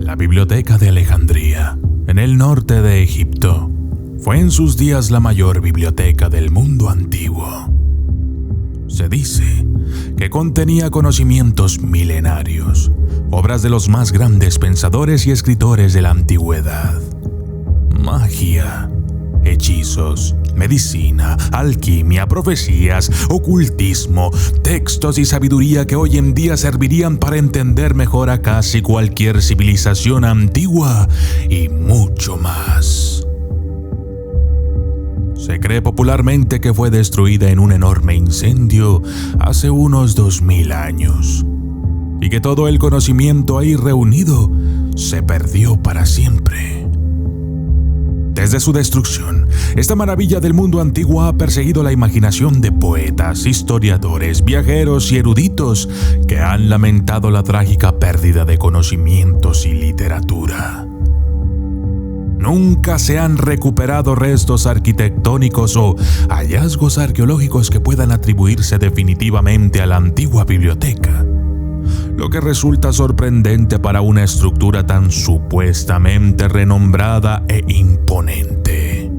La Biblioteca de Alejandría, en el norte de Egipto, fue en sus días la mayor biblioteca del mundo antiguo. Se dice que contenía conocimientos milenarios, obras de los más grandes pensadores y escritores de la antigüedad. Magia, hechizos, medicina, alquimia, profecías, ocultismo, textos y sabiduría que hoy en día servirían para entender mejor a casi cualquier civilización antigua y mucho más. Se cree popularmente que fue destruida en un enorme incendio hace unos 2000 años y que todo el conocimiento ahí reunido se perdió para siempre. Desde su destrucción, esta maravilla del mundo antiguo ha perseguido la imaginación de poetas, historiadores, viajeros y eruditos que han lamentado la trágica pérdida de conocimientos y literatura. Nunca se han recuperado restos arquitectónicos o hallazgos arqueológicos que puedan atribuirse definitivamente a la antigua biblioteca, lo que resulta sorprendente para una estructura tan supuestamente renombrada e imponente.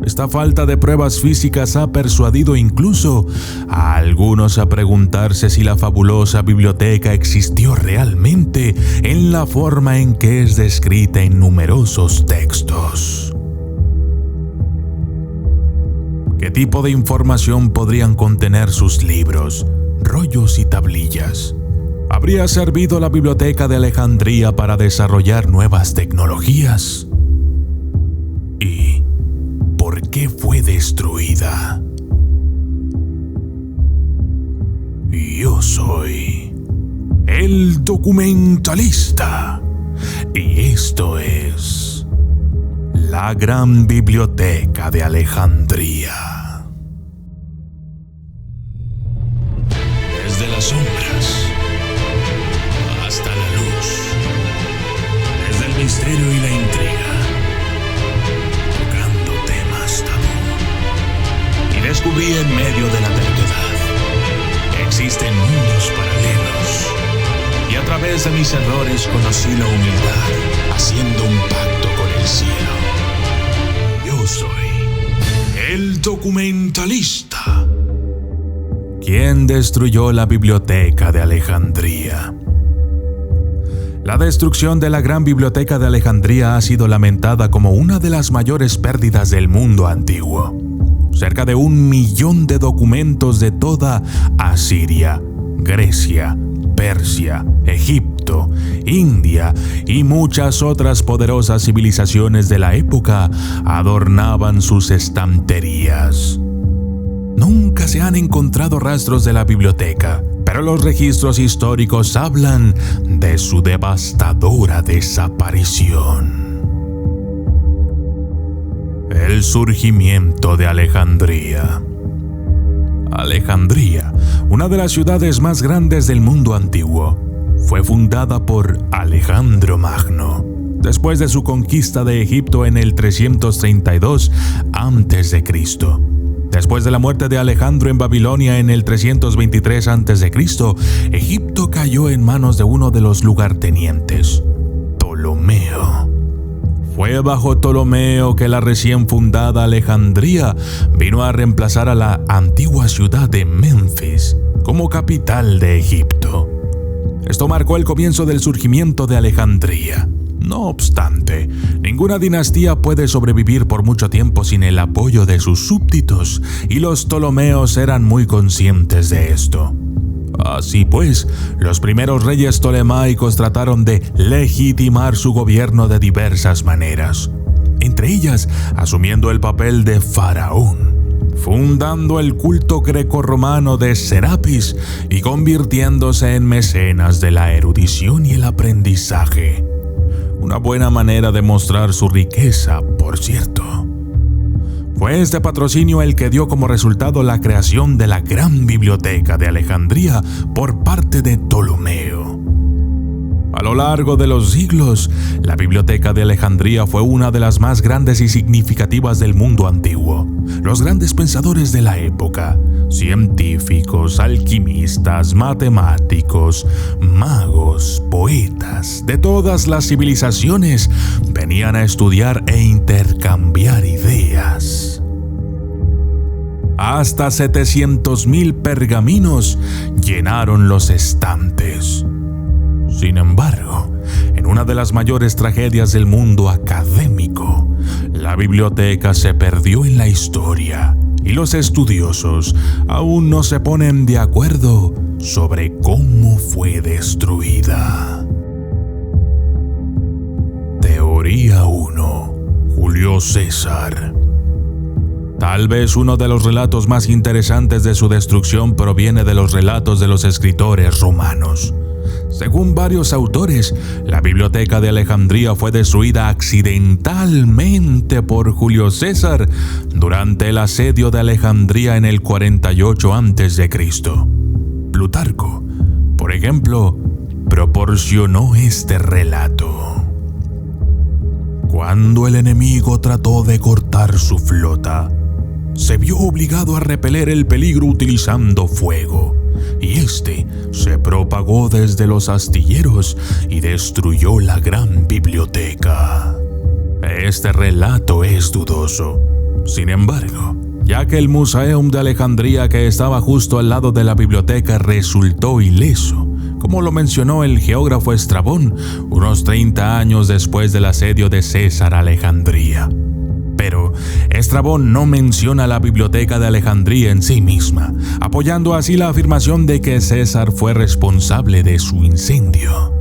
Esta falta de pruebas físicas ha persuadido incluso a algunos a preguntarse si la fabulosa biblioteca existió realmente en la forma en que es descrita en numerosos textos. ¿Qué tipo de información podrían contener sus libros, rollos y tablillas? ¿Habría servido la Biblioteca de Alejandría para desarrollar nuevas tecnologías? ¿Y por qué fue destruida? Yo soy el documentalista y esto es la Gran Biblioteca de Alejandría. Desde las sombras hasta la luz, desde el misterio y la intriga, tocando temas tabú. Y descubrí en medio de la terquedad que existen mundos paralelos. Y a través de mis errores conocí la humildad, haciendo un pacto con el cielo. Yo soy el documentalista. ¿Quién destruyó la Biblioteca de Alejandría? La destrucción de la Gran Biblioteca de Alejandría ha sido lamentada como una de las mayores pérdidas del mundo antiguo. Cerca de 1 millón de documentos de toda Asiria, Grecia, Persia, Egipto, India y muchas otras poderosas civilizaciones de la época adornaban sus estanterías. Nunca se han encontrado rastros de la biblioteca, pero los registros históricos hablan de su devastadora desaparición. El surgimiento de Alejandría. Alejandría, una de las ciudades más grandes del mundo antiguo, fue fundada por Alejandro Magno, después de su conquista de Egipto en el 332 a.C. Después de la muerte de Alejandro en Babilonia en el 323 a.C., Egipto cayó en manos de uno de los lugartenientes, Ptolomeo. Fue bajo Ptolomeo que la recién fundada Alejandría vino a reemplazar a la antigua ciudad de Memphis como capital de Egipto. Esto marcó el comienzo del surgimiento de Alejandría. No obstante, ninguna dinastía puede sobrevivir por mucho tiempo sin el apoyo de sus súbditos, y los Ptolomeos eran muy conscientes de esto. Así pues, los primeros reyes ptolemaicos trataron de legitimar su gobierno de diversas maneras, entre ellas asumiendo el papel de faraón, fundando el culto grecorromano de Serapis y convirtiéndose en mecenas de la erudición y el aprendizaje. Una buena manera de mostrar su riqueza, por cierto. Fue este patrocinio el que dio como resultado la creación de la Gran Biblioteca de Alejandría por parte de Ptolomeo. A lo largo de los siglos, la Biblioteca de Alejandría fue una de las más grandes y significativas del mundo antiguo. Los grandes pensadores de la época, científicos, alquimistas, matemáticos, magos, poetas de todas las civilizaciones venían a estudiar e intercambiar ideas. Hasta 700,000 pergaminos llenaron los estantes. Sin embargo, en una de las mayores tragedias del mundo académico, la biblioteca se perdió en la historia y los estudiosos aún no se ponen de acuerdo sobre cómo fue destruida. Teoría 1. Julio César. Tal vez uno de los relatos más interesantes de su destrucción proviene de los relatos de los escritores romanos. Según varios autores, la biblioteca de Alejandría fue destruida accidentalmente por Julio César durante el asedio de Alejandría en el 48 a.C. Plutarco, por ejemplo, proporcionó este relato. Cuando el enemigo trató de cortar su flota, se vio obligado a repeler el peligro utilizando fuego, y este se propagó desde los astilleros y destruyó la gran biblioteca. Este relato es dudoso. Sin embargo, ya que el Museum de Alejandría, que estaba justo al lado de la biblioteca, resultó ileso, como lo mencionó el geógrafo Estrabón unos 30 años después del asedio de César a Alejandría. Pero Estrabón no menciona la biblioteca de Alejandría en sí misma, apoyando así la afirmación de que César fue responsable de su incendio.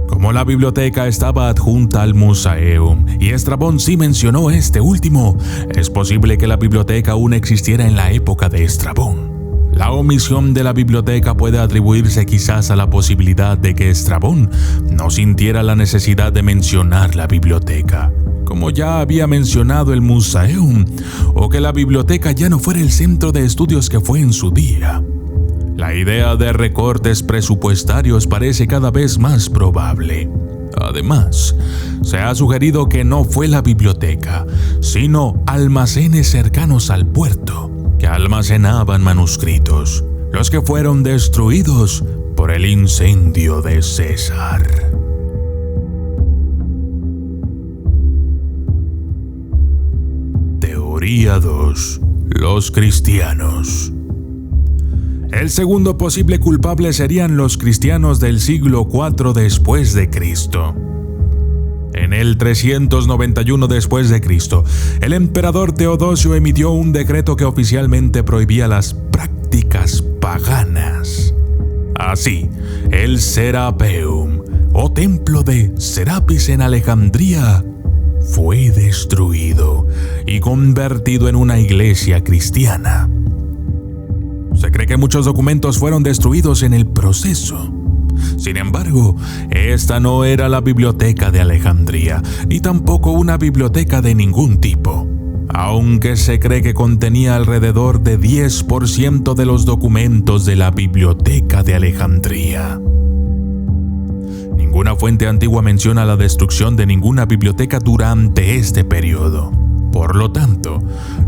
Como la biblioteca estaba adjunta al Museum y Estrabón sí mencionó este último, es posible que la biblioteca aún existiera en la época de Estrabón. La omisión de la biblioteca puede atribuirse quizás a la posibilidad de que Estrabón no sintiera la necesidad de mencionar la biblioteca, como ya había mencionado el Museum, o que la biblioteca ya no fuera el centro de estudios que fue en su día. La idea de recortes presupuestarios parece cada vez más probable. Además, se ha sugerido que no fue la biblioteca, sino almacenes cercanos al puerto, que almacenaban manuscritos, los que fueron destruidos por el incendio de César. Teoría 2. Los cristianos. El segundo posible culpable serían los cristianos del siglo IV después de Cristo. En el 391 después de Cristo, el emperador Teodosio emitió un decreto que oficialmente prohibía las prácticas paganas. Así, el Serapeum, o templo de Serapis en Alejandría, fue destruido y convertido en una iglesia cristiana. Se cree que muchos documentos fueron destruidos en el proceso. Sin embargo, esta no era la biblioteca de Alejandría, ni tampoco una biblioteca de ningún tipo, aunque se cree que contenía alrededor de 10% de los documentos de la biblioteca de Alejandría. Ninguna fuente antigua menciona la destrucción de ninguna biblioteca durante este periodo. Por lo tanto,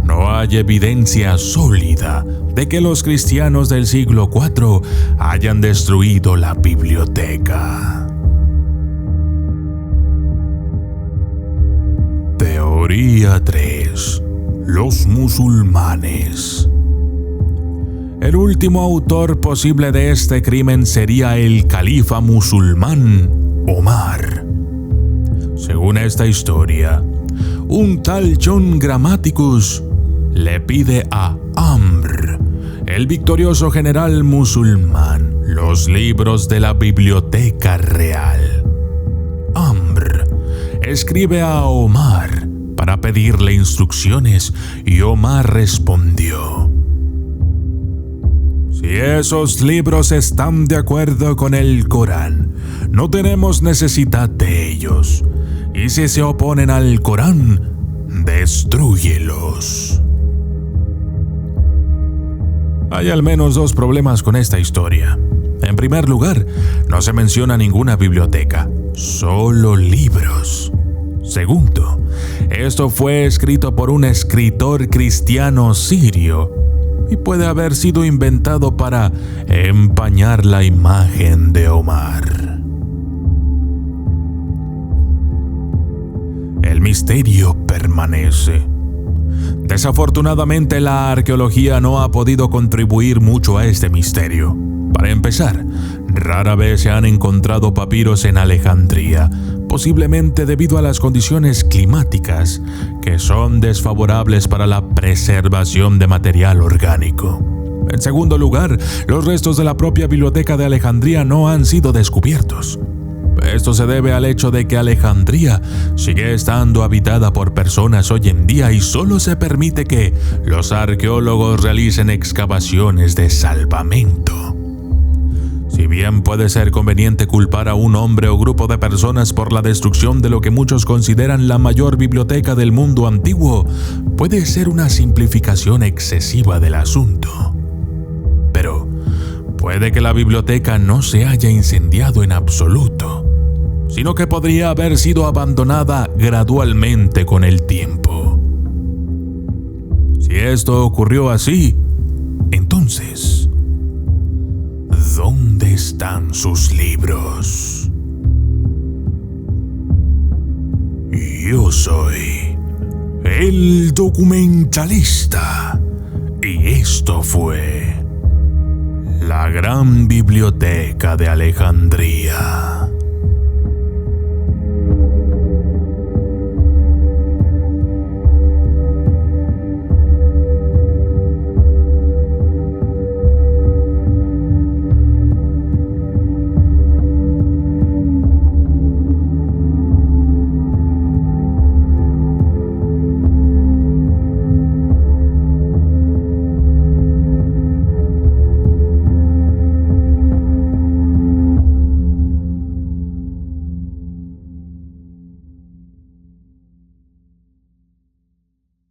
no hay evidencia sólida de que los cristianos del siglo IV hayan destruido la biblioteca. Teoría 3. Los musulmanes. El último autor posible de este crimen sería el califa musulmán Omar. Según esta historia, un tal John Grammaticus le pide a Amr, el victorioso general musulmán, los libros de la biblioteca real. Amr escribe a Omar para pedirle instrucciones y Omar respondió: si esos libros están de acuerdo con el Corán, no tenemos necesidad de ellos. Y si se oponen al Corán, destrúyelos. Hay al menos dos problemas con esta historia. En primer lugar, no se menciona ninguna biblioteca, solo libros. Segundo, esto fue escrito por un escritor cristiano sirio y puede haber sido inventado para empañar la imagen de Omar. El misterio permanece. Desafortunadamente, la arqueología no ha podido contribuir mucho a este misterio. Para empezar, rara vez se han encontrado papiros en Alejandría, posiblemente debido a las condiciones climáticas que son desfavorables para la preservación de material orgánico. En segundo lugar, los restos de la propia biblioteca de Alejandría no han sido descubiertos. Esto se debe al hecho de que Alejandría sigue estando habitada por personas hoy en día y solo se permite que los arqueólogos realicen excavaciones de salvamento. Si bien puede ser conveniente culpar a un hombre o grupo de personas por la destrucción de lo que muchos consideran la mayor biblioteca del mundo antiguo, puede ser una simplificación excesiva del asunto. Pero puede que la biblioteca no se haya incendiado en absoluto, sino que podría haber sido abandonada gradualmente con el tiempo. Si esto ocurrió así, entonces, ¿dónde están sus libros? Yo soy el documentalista y esto fue la Gran Biblioteca de Alejandría.